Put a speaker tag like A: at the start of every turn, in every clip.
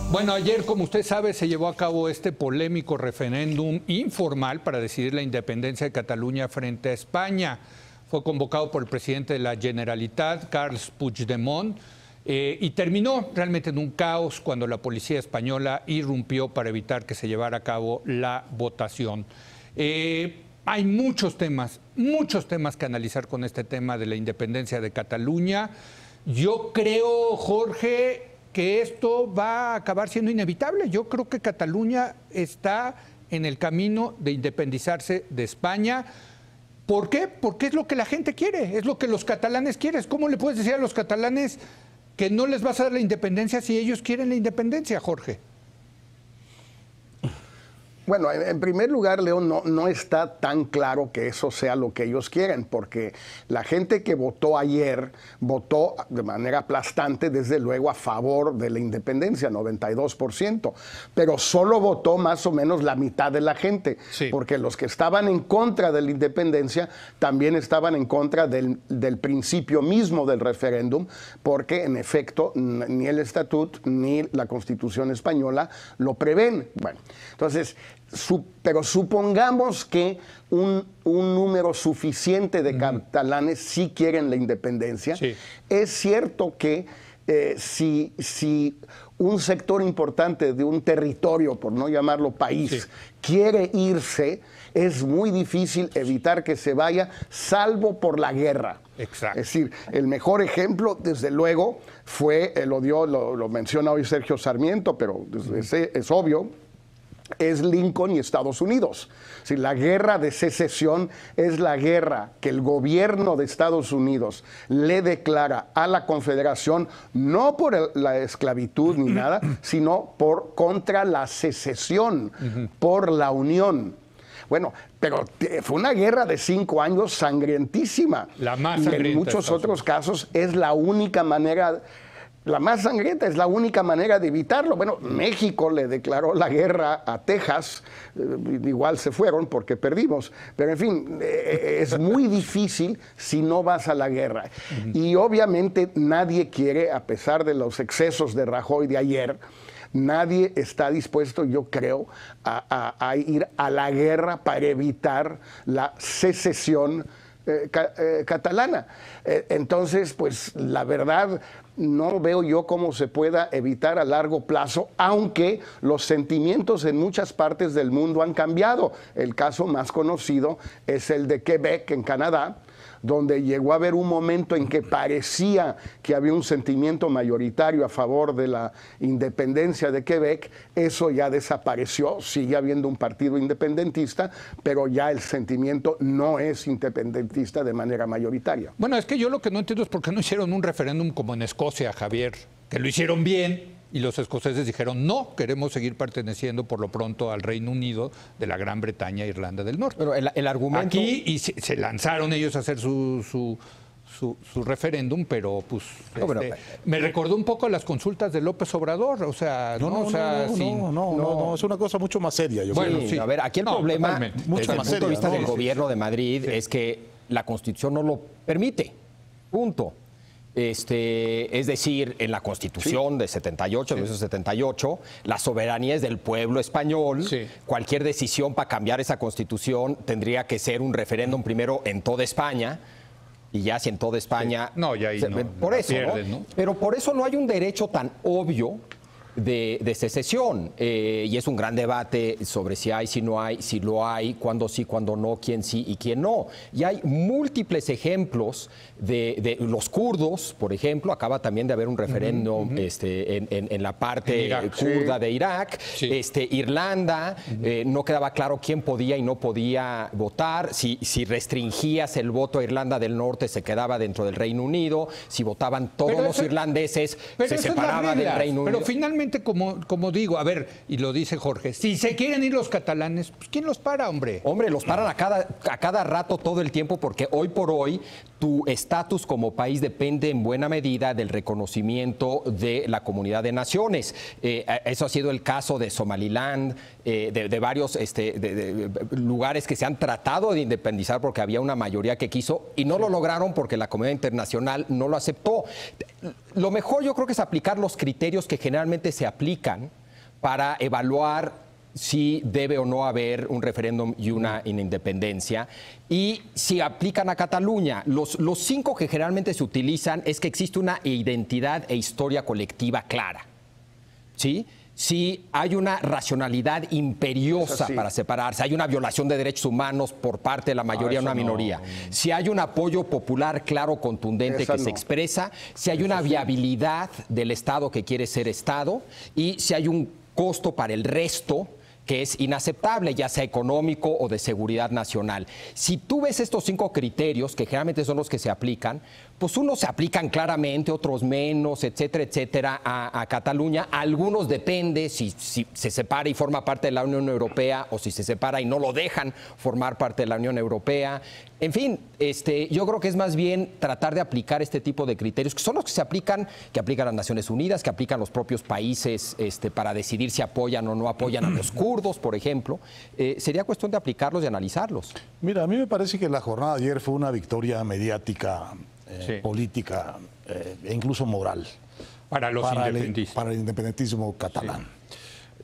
A: Bueno, ayer, como usted sabe, se llevó a cabo este polémico referéndum informal para decidir la independencia de Cataluña frente a España. Fue convocado por el presidente de la Generalitat, Carles Puigdemont, y terminó realmente en un caos cuando la policía española irrumpió para evitar que se llevara a cabo la votación. Hay muchos temas que analizar con este tema de la independencia de Cataluña. Yo creo, Jorge, que esto va a acabar siendo inevitable. Yo creo que Cataluña está en el camino de independizarse de España. ¿Por qué? Porque es lo que la gente quiere, es lo que los catalanes quieren. ¿Cómo le puedes decir a los catalanes que no les vas a dar la independencia si ellos quieren la independencia, Jorge?
B: Bueno, en primer lugar, León, no está tan claro que eso sea lo que ellos quieren, porque la gente que votó ayer votó de manera aplastante, desde luego, a favor de la independencia, 92%, pero solo votó más o menos la mitad de la gente, sí, porque los que estaban en contra de la independencia también estaban en contra del principio mismo del referéndum, porque en efecto ni el Estatut ni la Constitución española lo prevén. Bueno, entonces, pero supongamos que un número suficiente de catalanes sí quieren la independencia. Sí. Es cierto que si un sector importante de un territorio, por no llamarlo país, sí, quiere irse, es muy difícil evitar que se vaya, salvo por la guerra. Exacto. Es decir, el mejor ejemplo, desde luego, fue, lo menciona hoy Sergio Sarmiento, pero es obvio, es Lincoln y Estados Unidos. Si la guerra de secesión es la guerra que el gobierno de Estados Unidos le declara a la Confederación, no por la esclavitud ni nada, sino contra la secesión, por la unión. Bueno, pero fue una guerra de 5 años sangrientísima. La más sangrienta. Y en muchos otros casos es la única manera. La más sangrienta es la única manera de evitarlo. Bueno, México le declaró la guerra a Texas, igual se fueron porque perdimos, pero en fin, es muy difícil si no vas a la guerra. Y obviamente nadie quiere, a pesar de los excesos de Rajoy de ayer, nadie está dispuesto, yo creo, a ir a la guerra para evitar la secesión catalana. Entonces, pues la verdad, no veo yo cómo se pueda evitar a largo plazo, aunque los sentimientos en muchas partes del mundo han cambiado. El caso más conocido es el de Quebec, en Canadá, donde llegó a haber un momento en que parecía que había un sentimiento mayoritario a favor de la independencia de Quebec. Eso ya desapareció, sigue habiendo un partido independentista, pero ya el sentimiento no es independentista de manera mayoritaria.
A: Bueno, es que yo lo que no entiendo es por qué no hicieron un referéndum como en Escocia, Javier, que lo hicieron bien. Y los escoceses dijeron, no, queremos seguir perteneciendo por lo pronto al Reino Unido de la Gran Bretaña e Irlanda del Norte.
C: Pero el argumento...
A: Aquí y se lanzaron ellos a hacer su referéndum, pero pues me recordó un poco a las consultas de López Obrador, o sea...
D: No, es una cosa mucho más seria. Yo
C: bueno,
D: creo.
C: Sí. A ver, aquí el problema, desde el punto de vista del gobierno de Madrid, es que la Constitución no lo permite, punto. Es decir, en la Constitución de 78, 1978, la soberanía es del pueblo español. Sí. Cualquier decisión para cambiar esa Constitución tendría que ser un referéndum primero en toda España. Y ya si en toda España...
A: Sí. No, ya ahí
C: por eso,
A: pierden, ¿no?
C: Pero por eso no hay un derecho tan obvio de secesión. Y es un gran debate sobre si hay, si no hay, si lo hay, cuándo sí, cuándo no, quién sí y quién no. Y hay múltiples ejemplos de los kurdos, por ejemplo. Acaba también de haber un referéndum en la parte kurda de Irak. Sí. Irlanda, no quedaba claro quién podía y no podía votar. Si restringías el voto a Irlanda del Norte, se quedaba dentro del Reino Unido. Si votaban todos los irlandeses, se separaba del Reino Unido.
A: Pero finalmente, como digo, a ver, y lo dice Jorge, si se quieren ir los catalanes, pues ¿quién los para, hombre?
C: Hombre, los paran a cada rato, todo el tiempo, porque hoy por hoy tu estatus como país depende en buena medida del reconocimiento de la comunidad de naciones. Eso ha sido el caso de Somaliland, de varios de lugares que se han tratado de independizar porque había una mayoría que quiso y no lo lograron porque la comunidad internacional no lo aceptó. Lo mejor yo creo que es aplicar los criterios que generalmente se aplican para evaluar si debe o no haber un referéndum y una independencia. Y si aplican a Cataluña, los 5 que generalmente se utilizan es que existe una identidad e historia colectiva clara. ¿Sí? Si hay una racionalidad imperiosa para separarse, hay una violación de derechos humanos por parte de la mayoría o una minoría, si hay un apoyo popular claro, contundente que se expresa, si hay una viabilidad del Estado que quiere ser Estado y si hay un costo para el resto que es inaceptable, ya sea económico o de seguridad nacional. Si tú ves estos 5 criterios, que generalmente son los que se aplican, pues unos se aplican claramente, otros menos, etcétera, etcétera, a Cataluña. Algunos depende si se separa y forma parte de la Unión Europea o si se separa y no lo dejan formar parte de la Unión Europea. En fin, yo creo que es más bien tratar de aplicar este tipo de criterios, que son los que se aplican, que aplican las Naciones Unidas, que aplican los propios países para decidir si apoyan o no apoyan a los kurdos, por ejemplo. Sería cuestión de aplicarlos y analizarlos.
D: Mira, a mí me parece que la jornada de ayer fue una victoria mediática, política e incluso moral
A: para los independentistas.
D: Para el independentismo catalán.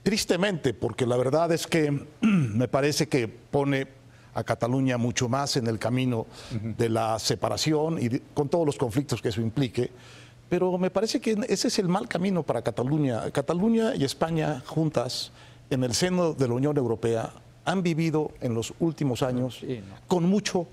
D: Tristemente, porque la verdad es que me parece que pone a Cataluña mucho más en el camino de la separación y con todos los conflictos que eso implique, pero me parece que ese es el mal camino para Cataluña. Cataluña y España juntas en el seno de la Unión Europea han vivido en los últimos años con mucho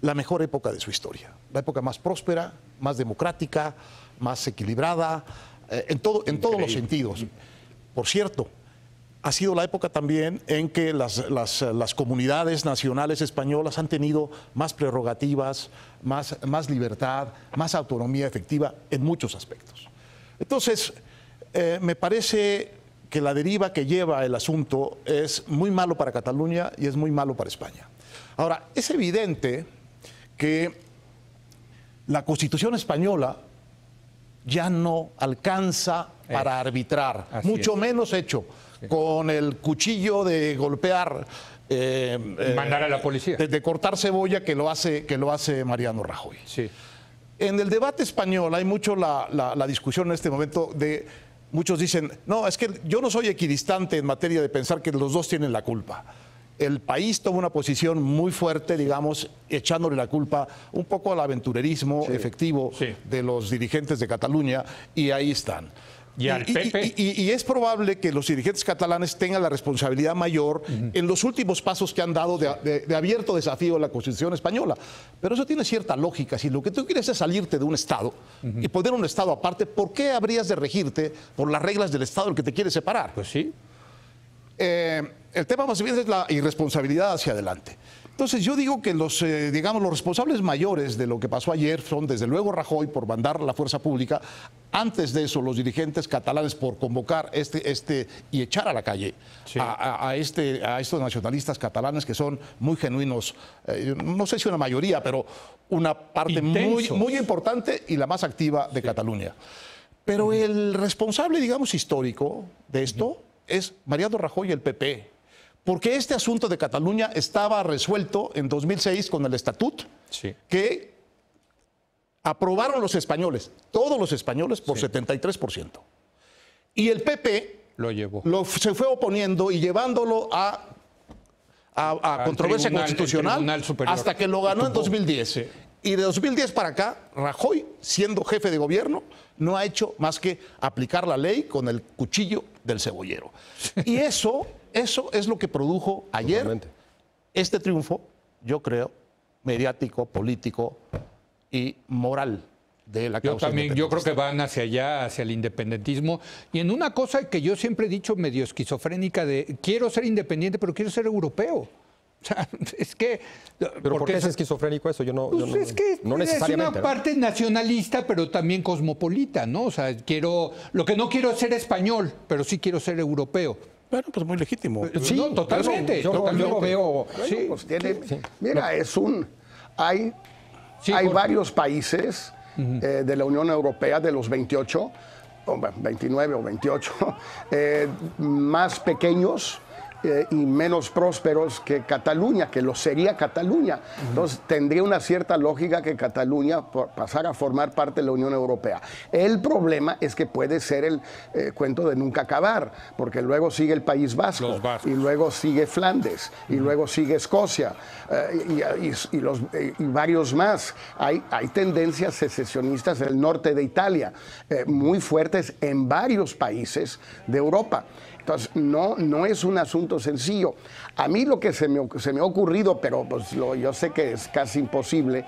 D: la mejor época de su historia, la época más próspera, más democrática, más equilibrada, en todos los sentidos. Por cierto, ha sido la época también en que las comunidades nacionales españolas han tenido más prerrogativas, más libertad, más autonomía efectiva en muchos aspectos. Entonces, me parece que la deriva que lleva el asunto es muy malo para Cataluña y es muy malo para España. Ahora, es evidente que la Constitución española ya no alcanza para arbitrar, mucho menos hecho con el cuchillo de golpear,
A: mandar a la policía,
D: de cortar cebolla que lo hace Mariano Rajoy.
A: Sí.
D: En el debate español hay mucho la discusión en este momento de, muchos dicen, no, es que yo no soy equidistante en materia de pensar que los dos tienen la culpa. El país toma una posición muy fuerte, digamos, echándole la culpa un poco al aventurerismo efectivo de los dirigentes de Cataluña, y ahí están.
A: Y al PP.
D: Y es probable que los dirigentes catalanes tengan la responsabilidad mayor en los últimos pasos que han dado de abierto desafío a la Constitución española. Pero eso tiene cierta lógica. Si lo que tú quieres es salirte de un Estado y poner un Estado aparte, ¿por qué habrías de regirte por las reglas del Estado del que te quiere separar?
A: Pues sí.
D: El tema más bien es la irresponsabilidad hacia adelante. Entonces yo digo que los responsables mayores de lo que pasó ayer son desde luego Rajoy por mandar la fuerza pública, antes de eso los dirigentes catalanes por convocar y echar a la calle a estos nacionalistas catalanes que son muy genuinos, no sé si una mayoría, pero una parte muy importante y la más activa de Cataluña. Pero el responsable, digamos, histórico de esto es Mariano Rajoy y el PP. Porque este asunto de Cataluña estaba resuelto en 2006 con el Estatut que aprobaron los españoles, todos los españoles, por 73%. Y el PP se fue oponiendo y llevándolo a controversia constitucional hasta que lo ganó en 2010. Y de 2010 para acá, Rajoy, siendo jefe de gobierno, no ha hecho más que aplicar la ley con el cuchillo del cebollero. Y eso es lo que produjo ayer este triunfo, yo creo, mediático, político y moral de la causa.
A: Yo creo que van hacia allá, hacia el independentismo. Y en una cosa que yo siempre he dicho medio esquizofrénica de quiero ser independiente, pero quiero ser europeo. O sea, es que...
C: ¿Pero por qué es esquizofrénico eso? No necesariamente.
A: Es una parte nacionalista, pero también cosmopolita, ¿no? O sea, lo que no quiero es ser español, pero sí quiero ser europeo.
D: Bueno, pues muy legítimo.
A: Sí, no, totalmente.
C: Yo lo veo...
B: Bueno, pues mira, hay
A: Sí,
B: hay
A: Jorge.
B: varios países de la Unión Europea, de los 28, o 29 o 28, más pequeños y menos prósperos que Cataluña, que lo sería Cataluña. Entonces tendría una cierta lógica que Cataluña pasara a formar parte de la Unión Europea. El problema es que puede ser el cuento de nunca acabar, porque luego sigue el País Vasco,
A: Los vascos.
B: y luego sigue Flandes, y luego sigue Escocia, y varios más. Hay tendencias secesionistas en el norte de Italia, muy fuertes en varios países de Europa. Entonces, no es un asunto sencillo. A mí lo que se me ha ocurrido, pero pues yo sé que es casi imposible,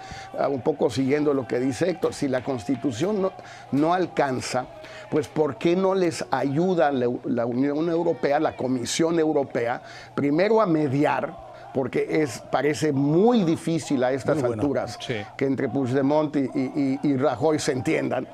B: un poco siguiendo lo que dice Héctor, si la Constitución no alcanza, pues ¿por qué no les ayuda la Unión Europea, la Comisión Europea, primero a mediar? Porque parece muy difícil a estas alturas que entre Puigdemont y Rajoy se entiendan,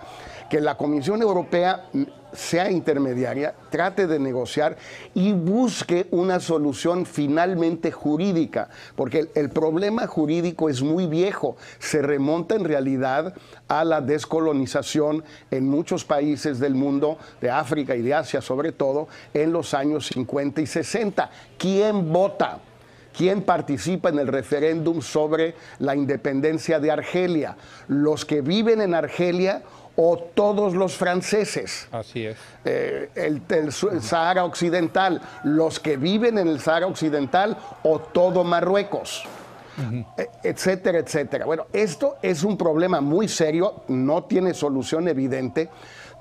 B: que la Comisión Europea sea intermediaria, trate de negociar y busque una solución finalmente jurídica, porque el problema jurídico es muy viejo, se remonta en realidad a la descolonización en muchos países del mundo, de África y de Asia sobre todo, en los años 50 y 60. ¿Quién vota? ¿Quién participa en el referéndum sobre la independencia de Argelia? ¿Los que viven en Argelia o todos los franceses?
A: Así es.
B: El Sahara Occidental, los que viven en el Sahara Occidental o todo Marruecos, etcétera, etcétera. Bueno, esto es un problema muy serio, no tiene solución evidente,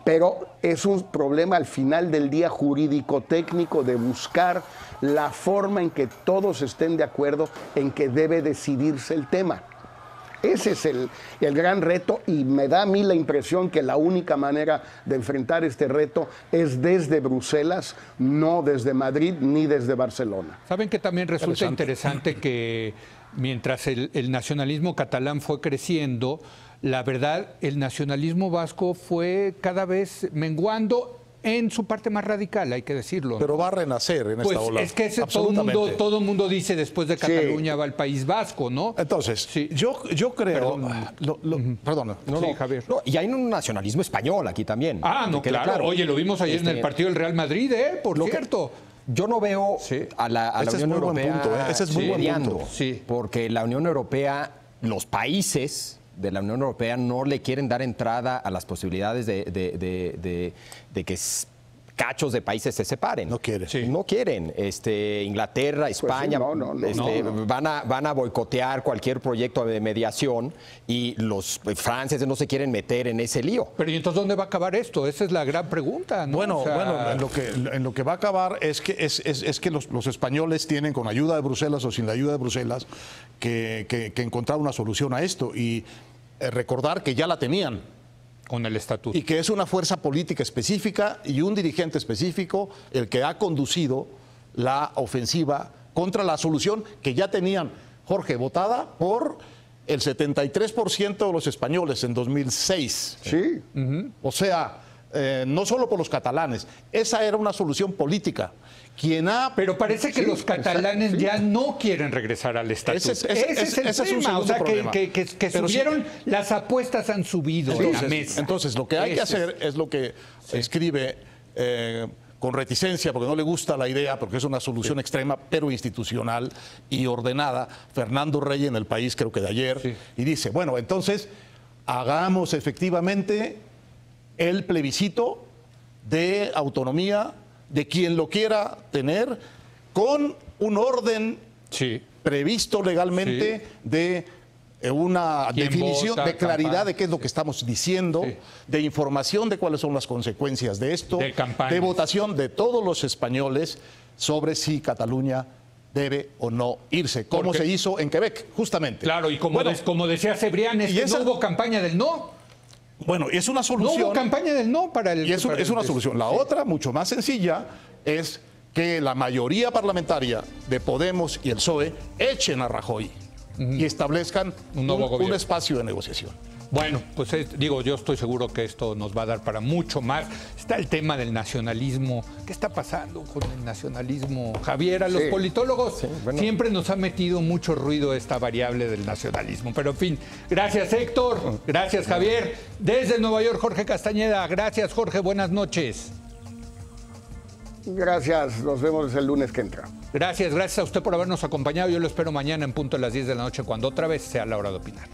B: pero es un problema al final del día jurídico-técnico de buscar la forma en que todos estén de acuerdo en que debe decidirse el tema. Ese es el gran reto, y me da a mí la impresión que la única manera de enfrentar este reto es desde Bruselas, no desde Madrid ni desde Barcelona.
A: ¿Saben que también resulta interesante que mientras el nacionalismo catalán fue creciendo, la verdad, el nacionalismo vasco fue cada vez menguando en su parte más radical, hay que decirlo?
D: Pero va a renacer en esta ola.
A: Es que todo el mundo dice después de Cataluña va el País Vasco, ¿no?
D: Entonces,
A: Sí.
D: yo creo... Perdón.
A: Sí, Javier.
C: No, y hay un nacionalismo español aquí también.
A: Ah, no,
C: que quede
A: claro. Oye, lo vimos ayer en el partido del Real Madrid, por cierto.
C: Yo no veo a la
D: Ese es
C: Unión
D: muy buen
C: Europea
D: punto, Ese es muy buen
C: mediando,
D: punto.
A: Sí.
C: porque la Unión Europea, los países de la Unión Europea no le quieren dar entrada a las posibilidades de que cachos de países se separen.
D: No quieren.
C: Sí. No quieren. Inglaterra, España van a boicotear cualquier proyecto de mediación, y los franceses no se quieren meter en ese lío.
A: Pero ¿y entonces dónde va a acabar esto? Esa es la gran pregunta, ¿no?
D: Bueno,
A: O sea,
D: en lo que va a acabar es que los españoles tienen, con ayuda de Bruselas o sin la ayuda de Bruselas, que encontrar una solución a esto, y recordar que ya la tenían.
A: con el estatuto.
D: Y que es una fuerza política específica y un dirigente específico el que ha conducido la ofensiva contra la solución que ya tenían, Jorge, votada por el 73% de los españoles en 2006.
B: Sí.
D: O sea, no solo por los catalanes, esa era una solución política.
A: Pero parece que los catalanes ya no quieren regresar al estatuto. Ese es el tema. O sea, que subieron, las apuestas han subido en la mesa.
D: Entonces, lo que hay que hacer es lo que escribe con reticencia, porque no le gusta la idea, porque es una solución extrema, pero institucional y ordenada, Fernando Rey en El País, creo que de ayer, y dice, bueno, entonces, hagamos efectivamente el plebiscito de autonomía de quien lo quiera tener, con un orden previsto legalmente de una definición, de claridad de qué es lo que estamos diciendo, de información de cuáles son las consecuencias de esto, de votación de todos los españoles sobre si Cataluña debe o no irse, como se hizo en Quebec, justamente.
A: Claro, y como decía Cebrián, no hubo campaña del no.
D: Bueno, es una solución.
A: No hubo campaña del no para el...
D: Y es una solución. La otra, mucho más sencilla, es que la mayoría parlamentaria de Podemos y el PSOE echen a Rajoy y establezcan un espacio de negociación.
A: Bueno, pues digo, yo estoy seguro que esto nos va a dar para mucho más. Está el tema del nacionalismo. ¿Qué está pasando con el nacionalismo, Javier? A los politólogos siempre nos ha metido mucho ruido esta variable del nacionalismo. Pero en fin, gracias Héctor, gracias Javier. Desde Nueva York, Jorge Castañeda. Gracias Jorge, buenas noches.
B: Gracias, nos vemos el lunes que entra.
A: Gracias a usted por habernos acompañado. Yo lo espero mañana en punto de las 10 de la noche, cuando otra vez sea la hora de opinar.